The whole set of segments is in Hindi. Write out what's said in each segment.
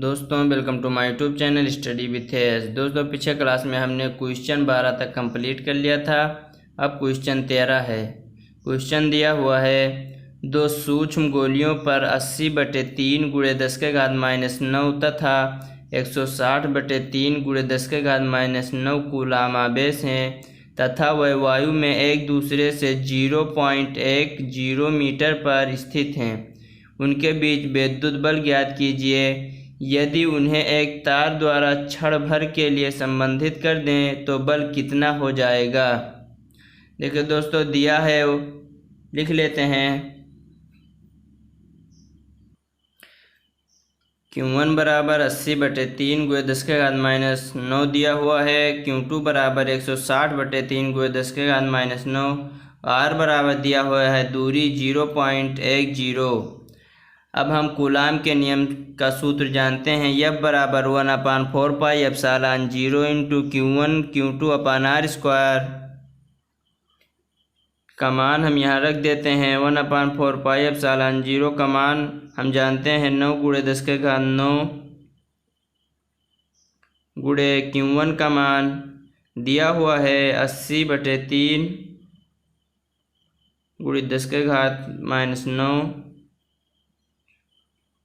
दोस्तों welcome to my YouTube channel study with S. दोस्तों पिछले क्लास में हमने क्वेश्चन 12 तक कंप्लीट कर लिया था। अब क्वेश्चन 13 है। क्वेश्चन दिया हुआ है, दो सूक्ष्म गोलियों पर 80/3 × 10⁻⁹ तथा 160/3 × 10⁻⁹ कूलाम आवेश हैं तथा वह वायु में एक दूसरे से 0.10 मीटर पर स्थित हैं। उनके बीच विद्युत बल ज्ञात कीजिए। यदि उन्हें एक तार द्वारा क्षण भर के लिए संबंधित कर दें तो बल कितना हो जाएगा। देखिए दोस्तों दिया है, लिख लेते हैं। Q1 बराबर 80/3 × 10⁻⁹ दिया हुआ है। Q2 बराबर 160/3 × 10⁻⁹। R बराबर दिया हुआ है दूरी 0.10। अब हम कूलाम के नियम का सूत्र जानते हैं। F बराबर 1/4πε0 × Q1 Q2/R²। का मान हम यहाँ रख देते हैं 1/4πε0 का मान हम जानते हैं 9 × 10⁹ × Q1 का मान दिया हुआ है 80/3 × 10⁻⁹।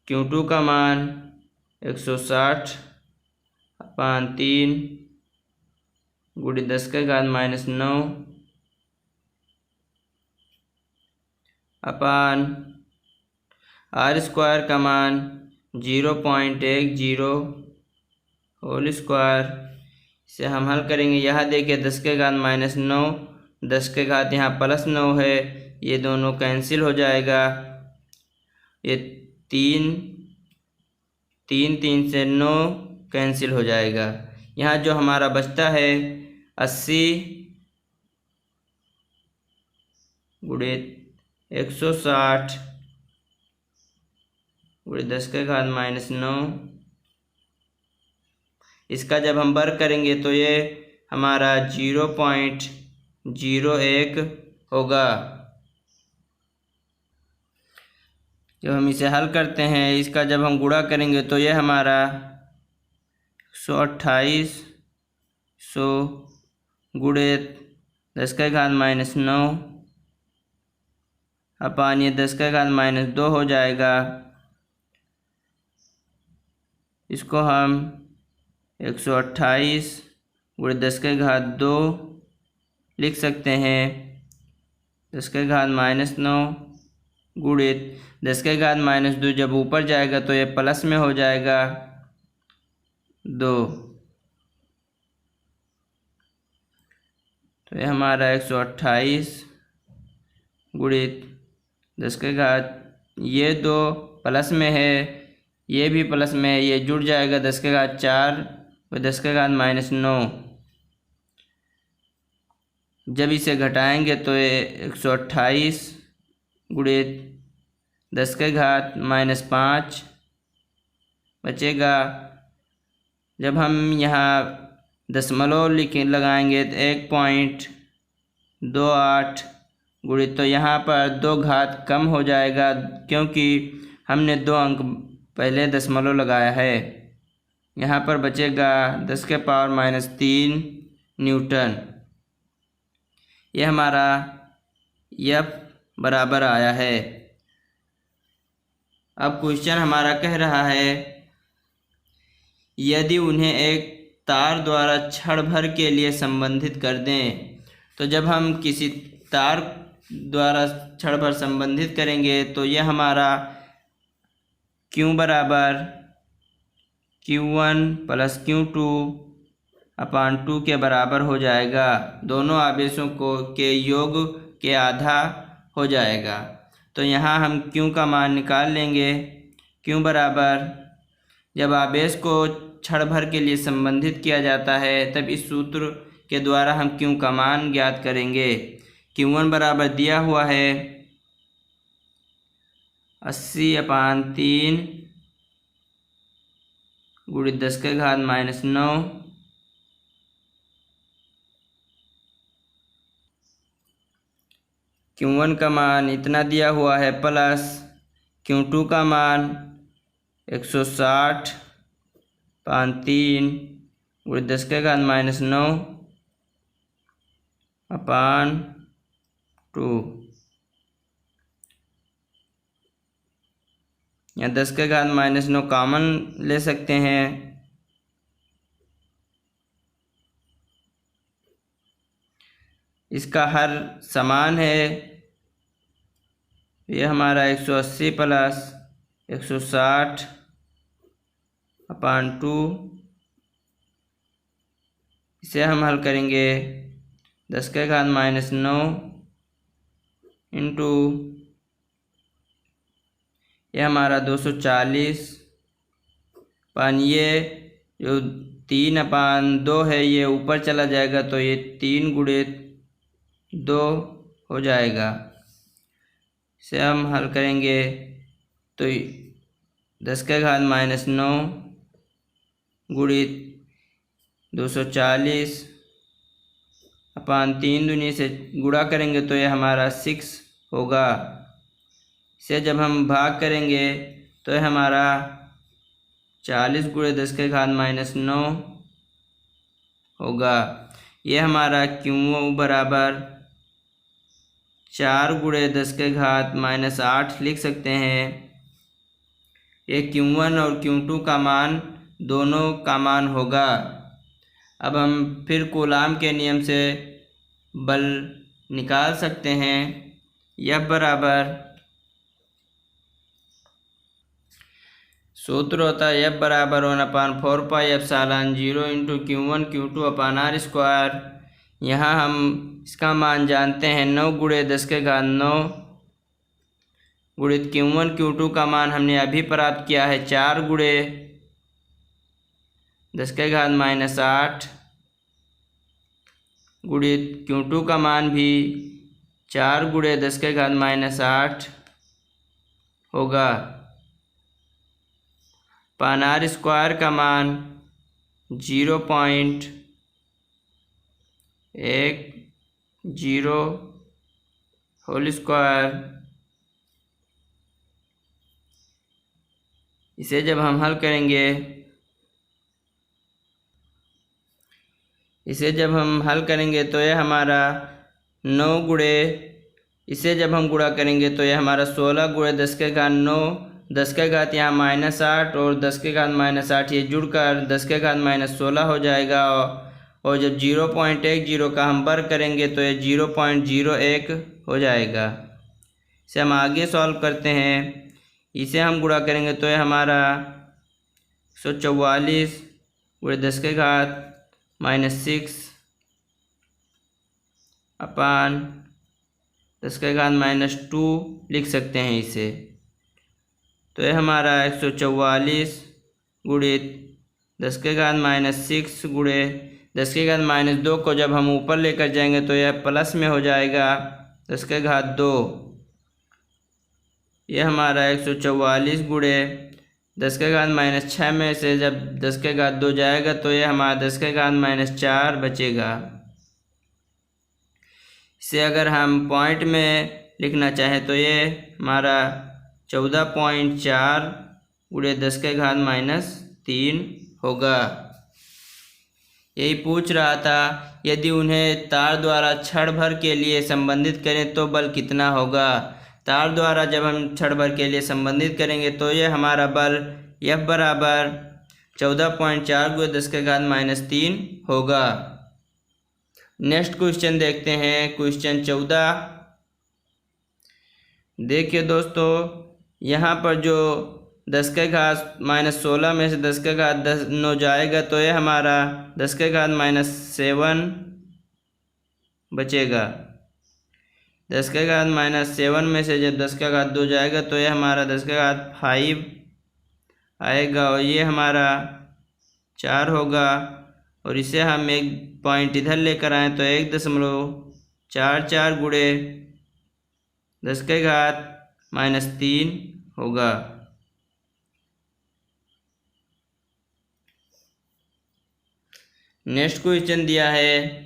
Q2 का मान 160/3 × 10⁻⁹ अपान R² का मान 0.10 होल स्क्वायर। इसे हम हल करेंगे। यहाँ देखिए 10⁻⁹, 10 के घात यहाँ +9 है, ये दोनों कैंसिल हो जाएगा। ये 3 से 9 कैंसिल हो जाएगा। यहाँ जो हमारा बचता है 80 × 160 × 10⁻⁹। इसका जब हम वर्ग करेंगे तो ये हमारा 0.01 होगा। जब हम इसे हल करते हैं, इसका जब हम गुणा करेंगे तो ये हमारा 128 × 10⁻⁹ अपान ये 10⁻⁻2 हो जाएगा। इसको हम 128 × 10⁻2 लिख सकते हैं। 10⁻⁻9 गुणित 10⁻⁻2 जब ऊपर जाएगा तो ये प्लस में हो जाएगा 2। तो ये हमारा 128 गुणित 10⁻, ये 2 प्लस में है, ये भी प्लस में है, ये जुड़ जाएगा 10⁻4 और 10⁻⁻9। जब इसे घटाएंगे तो ये 128 गुणित 10⁻⁻5 बचेगा। जब हम यहाँ दशमलव लगाएंगे तो 1.28 गुणित, तो यहाँ पर 2 घात कम हो जाएगा क्योंकि हमने 2 अंक पहले दशमलव लगाया है। यहाँ पर बचेगा 10⁻³ न्यूटन। यह हमारा F बराबर आया है। अब क्वेश्चन हमारा कह रहा है, यदि उन्हें एक तार द्वारा क्षण भर के लिए संबंधित कर दें। तो जब हम किसी तार द्वारा क्षण भर संबंधित करेंगे तो यह हमारा Q बराबर Q1 + Q2/2 के बराबर हो जाएगा। दोनों आवेशों के योग के आधा हो जाएगा। तो यहाँ हम Q का मान निकाल लेंगे। Q बराबर, जब आवेश को क्षण भर के लिए संबंधित किया जाता है तब इस सूत्र के द्वारा हम Q का मान ज्ञात करेंगे। Q1 बराबर दिया हुआ है 80/3 × 10⁻⁹। Q1 का मान इतना दिया हुआ है प्लस Q2 का मान 160 अपान 3 गुणे 10 के घात माइनस 9 अपान 2। यहाँ 10 के घात माइनस 9 कॉमन ले सकते हैं, इसका हर समान है। ये हमारा 180 प्लस 160 अपान 2। इसे हम हल करेंगे 10 के घात माइनस 9 इंटू ये हमारा 240 अपान ये जो 3 अपान 2 है ये ऊपर चला जाएगा तो ये 3 गुणे 2 हो जाएगा। इसे हम हल करेंगे तो 10 के घात माइनस 9 गुणित 240 अपान 3 दूनी से गुणा करेंगे तो ये हमारा 6 होगा। इसे जब हम भाग करेंगे तो ये हमारा 40 गुणे 10 के घात माइनस 9 होगा। ये हमारा क्यू बराबर 4 गुणे 10 के घात माइनस 8 लिख सकते हैं। ये Q1 और Q2 का मान दोनों का मान होगा। अब हम फिर कूलाम के नियम से बल निकाल सकते हैं। F बराबर सूत्र होता है F बराबर 1/4 pi epsilon 0 into Q1 Q2 अपान R स्क्वायर। यहाँ हम इसका मान जानते हैं 9 गुणे 10 के घात 9 गुणित Q1 Q2 का मान हमने अभी प्राप्त किया है 4 गुणे 10 के घात माइनस 8 गुणित Q2 का मान भी 4 गुणे 10 के घात माइनस 8 होगा। अपान R स्क्वायर का मान 0.10 होल स्क्वायर। इसे जब हम हल करेंगे तो यह हमारा 9 गुणे, इसे जब हम गुणा करेंगे तो यह हमारा 16 गुणे 10 के घात 9, 10 के घात यहाँ माइनस 8 और 10 के घात माइनस 8 ये जुड़कर 10 के घात माइनस 16 हो जाएगा। और जब 0.10 का हम वर्ग करेंगे तो ये 0.01 हो जाएगा। इसे हम आगे सॉल्व करते हैं। इसे हम गुणा करेंगे तो ये हमारा 144 गुणे 10 के घात माइनस 6 अपान 10 के घात माइनस 2 लिख सकते हैं इसे। तो ये हमारा 144 गुणित 10 के घात माइनस 6 गुणे 10 के घात माइनस 2 को जब हम ऊपर लेकर जाएंगे तो यह प्लस में हो जाएगा 10 के घात 2। ये हमारा 144 गुणे 10 के घात माइनस 6 में से जब 10 के घात 2 जाएगा तो ये हमारा 10 के घात माइनस 4 बचेगा। इसे अगर हम पॉइंट में लिखना चाहें तो ये हमारा 14.4 गुणे 10 के घात माइनस 3 होगा। यही पूछ रहा था यदि उन्हें तार द्वारा क्षण भर के लिए संबंधित करें तो बल कितना होगा। तार द्वारा जब हम क्षण भर के लिए संबंधित करेंगे तो ये हमारा बल F बराबर 14.4 गुणे 10 के घात माइनस 3 होगा। नेक्स्ट क्वेश्चन देखते हैं, क्वेश्चन 14। देखिए दोस्तों, यहाँ पर जो 10 के घात माइनस 16 में से 10 के घात 9 जाएगा तो ये हमारा 10 के घात माइनस 7 बचेगा। 10 के घात माइनस 7 में से जब 10 का घात 2 जाएगा तो ये हमारा 10 का घात 5 आएगा और ये हमारा 4 होगा। और इसे हम एक पॉइंट इधर लेकर आए तो 1.44 गुणे 10 के घात माइनस 3 होगा। नेक्स्ट क्वेश्चन दिया है,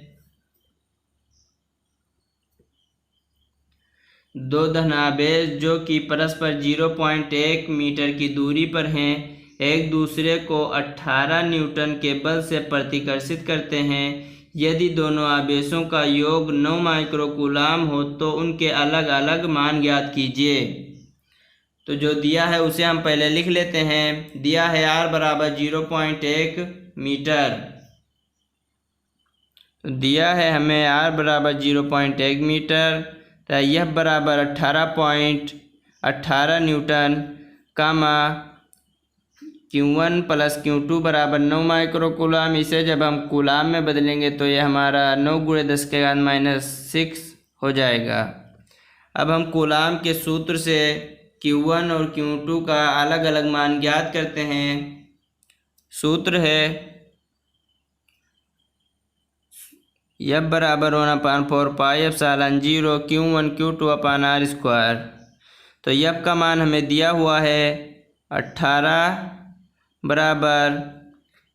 दो धनावेश जो कि परस्पर 0.1 मीटर की दूरी पर हैं एक दूसरे को 18 न्यूटन के बल से प्रतिकर्षित करते हैं। यदि दोनों आवेशों का योग 9 माइक्रोकूलाम हो तो उनके अलग अलग मान ज्ञात कीजिए। तो जो दिया है उसे हम पहले लिख लेते हैं। दिया है R बराबर 0.1 मीटर। तो दिया है हमें R बराबर 0.1 मीटर, तो यह बराबर 18.18 न्यूटन, कामा Q1 प्लस Q2 बराबर 9 माइक्रोकूलाम। इसे जब हम कूलाम में बदलेंगे तो यह हमारा 9 × 10⁻⁶ हो जाएगा। अब हम कूलाम के सूत्र से Q1 और Q2 का अलग अलग मान ज्ञात करते हैं। सूत्र है F बराबर 1/4 पाई एप्सिलॉन 0 Q1 Q2 अपान R²। तो F का मान हमें दिया हुआ है 18 बराबर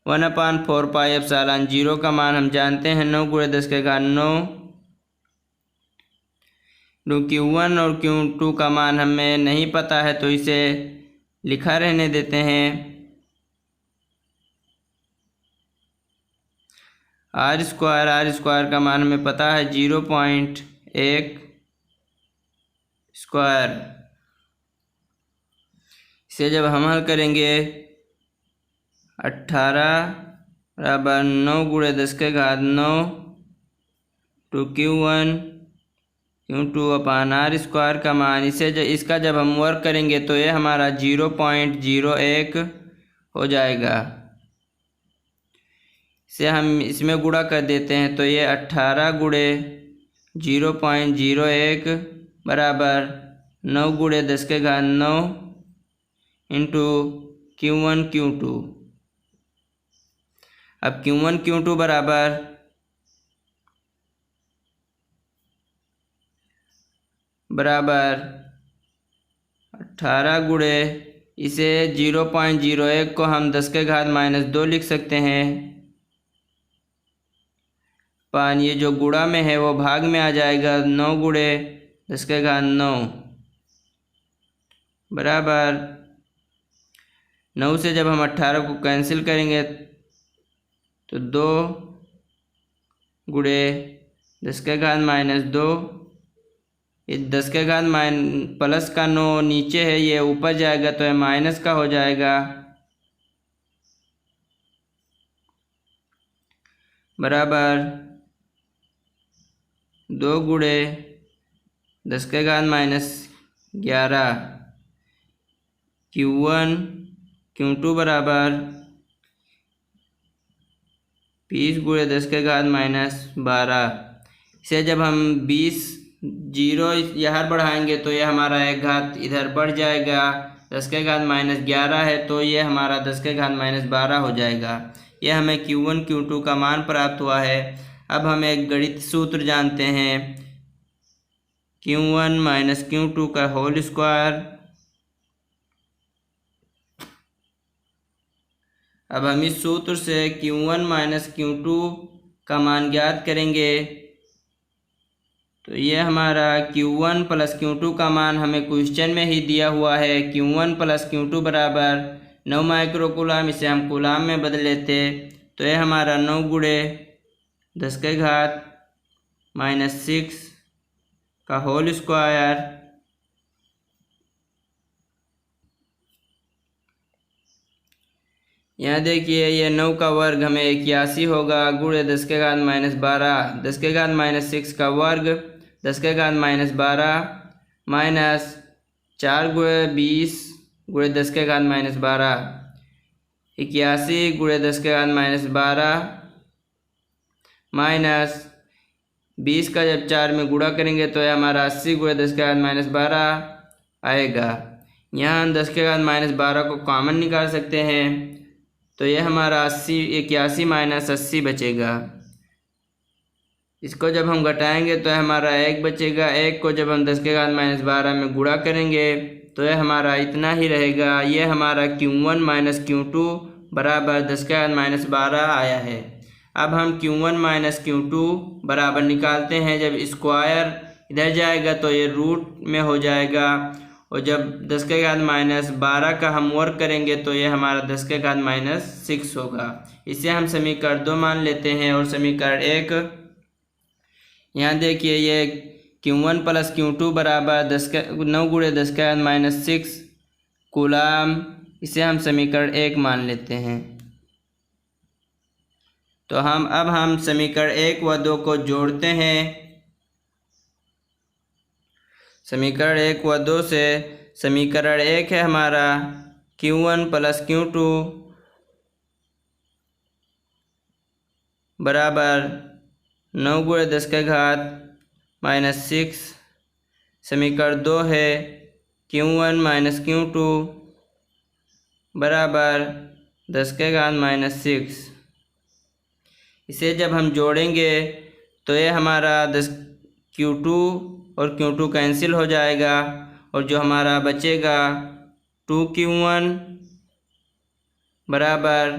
1/4 पाई एप्सिलॉन 0 का मान हम जानते हैं 9 × 10⁹। Q1 और Q2 का मान हमें नहीं पता है तो इसे लिखा रहने देते हैं। R² का मान हमें पता है 0.1²। इसे जब हम हल करेंगे 18 बराबर 9 × 10⁹ Q1 Q2 अपान R² का मान, इसका जब हम वर्क करेंगे तो ये हमारा 0.01 हो जाएगा। इसे हम इसमें गुणा कर देते हैं तो ये 18 × 0.01 बराबर 9 × 10⁹ इंटू Q1 Q2। अब Q1 Q2 बराबर बराबर 18 गुणे इसे 0.01 को हम 10⁻⁻2 लिख सकते हैं। पान ये जो गुणा में है वो भाग में आ जाएगा। 9 × 10⁹ बराबर 9 से जब हम 18 को कैंसिल करेंगे तो 2 × 10⁻⁻2, ये 10⁻⁻ प्लस का 9 नीचे है, ये ऊपर जाएगा तो ये माइनस का हो जाएगा। बराबर 2 × 10⁻11 Q1 Q2 बराबर 20 × 10⁻12। इसे जब हम 20 0 यहाँ बढ़ाएंगे तो ये हमारा एक घात इधर बढ़ जाएगा। 10⁻11 है तो ये हमारा 10⁻12 हो जाएगा। ये हमें Q1 Q2 का मान प्राप्त हुआ है। अब हम एक गणित सूत्र जानते हैं Q1 - Q2 का होल स्क्वायर। अब हम इस सूत्र से Q1 - Q2 का मान ज्ञात करेंगे तो ये हमारा Q1 + Q2 का मान हमें क्वेश्चन में ही दिया हुआ है। Q1 + Q2 बराबर 9 माइक्रोकूलाम। इसे हम कूलाम में बदल लेते तो ये हमारा 9 × 10⁻⁻6 का होल स्क्वायर। यहाँ देखिए ये 9 का वर्ग हमें 81 होगा गुणे 10⁻12, 10⁻6 का वर्ग 10⁻12 माइनस 4 × 20 × 10⁻12, 81 × 10⁻12 माइनस 20 का जब 4 में गुणा करेंगे तो यह हमारा 80 × 10⁻12 आएगा। यहाँ हम 10⁻12 को कॉमन निकाल सकते हैं तो यह हमारा 81 - 80 बचेगा। इसको जब हम घटाएंगे तो हमारा 1 बचेगा। 1 को जब हम 10⁻12 में गुणा करेंगे तो यह हमारा इतना ही रहेगा। यह हमारा Q1 - Q2 बराबर 10⁻12 आया है। अब हम Q1 - Q2 बराबर निकालते हैं। जब स्क्वायर इधर जाएगा तो ये रूट में हो जाएगा और जब 10 के घात -12 का हम वर्क करेंगे तो ये हमारा 10 के घात -6 होगा। इसे हम समीकरण 2 मान लेते हैं। और समीकरण 1 यहाँ देखिए, ये Q1 + Q2 बराबर 9 × 10 के घात -6 कूलाम। इसे हम समीकरण 1 मान लेते हैं। तो अब हम समीकरण 1 व 2 को जोड़ते हैं। समीकरण 1 व 2 से समीकरण 1 है हमारा Q1 + Q2 बराबर 9 × 10 के घात -6। समीकरण 2 है Q1 - Q2 बराबर 10 के घात -6। इसे जब हम जोड़ेंगे तो ये हमारा Q2 और Q2 कैंसिल हो जाएगा और जो हमारा बचेगा 2Q1 बराबर,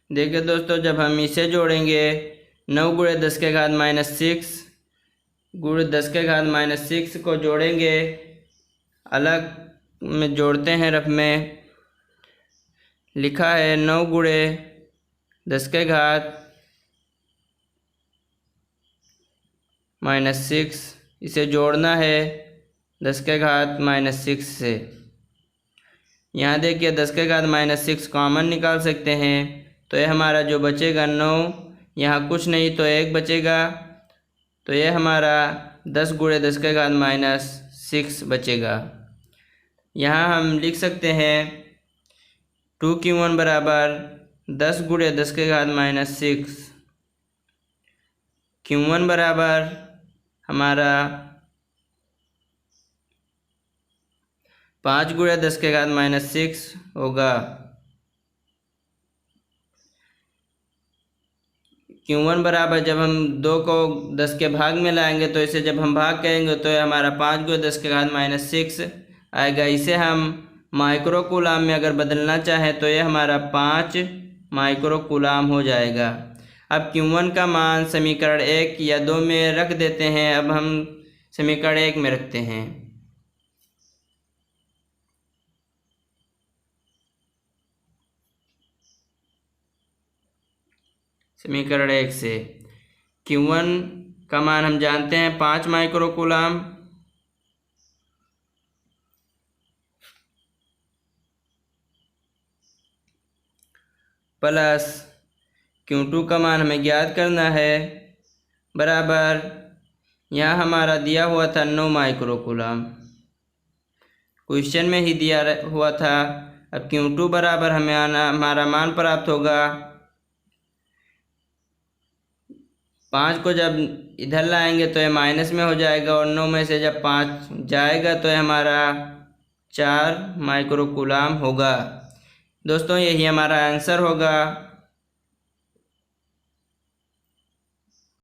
देखिए दोस्तों, जब हम इसे जोड़ेंगे 9 × 10 के घात -6 × 10 के घात -6 को जोड़ेंगे, अलग में जोड़ते हैं। रफ में लिखा है 9 × 10 के घात -6। इसे जोड़ना है 10 के घात -6 से। यहाँ देखिए 10 के घात -6 कॉमन निकाल सकते हैं। तो ये हमारा जो बचेगा 9, यहाँ कुछ नहीं तो 1 बचेगा। तो ये हमारा 10 × 10 के घात -6 बचेगा। यहाँ हम लिख सकते हैं 2Q1 बराबर 10 × 10 के घात -6। Q1 बराबर हमारा 5 × 10 के घात -6 होगा। Q1 बराबर, जब हम 2 को 10 के भाग में लाएंगे तो इसे जब हम भाग करेंगे तो ये हमारा 5 × 10 के घात -6 आएगा। इसे हम माइक्रो कूलाम में अगर बदलना चाहें तो ये हमारा 5 माइक्रो कूलाम हो जाएगा। अब Q1 का मान समीकरण 1 या 2 में रख देते हैं। अब हम समीकरण 1 में रखते हैं। समीकरण 1 से Q1 का मान हम जानते हैं 5 माइक्रो कूलाम, प्लस Q2 का मान हमें ज्ञात करना है बराबर, यहाँ हमारा दिया हुआ था 9 माइक्रो कूलाम, क्वेश्चन में ही दिया हुआ था। अब Q2 बराबर हमें हमारा मान प्राप्त होगा 5 को जब इधर लाएंगे तो ये माइनस में हो जाएगा और 9 में से जब 5 जाएगा तो ये हमारा 4 माइक्रो कूलाम होगा। दोस्तों, यही हमारा आंसर होगा।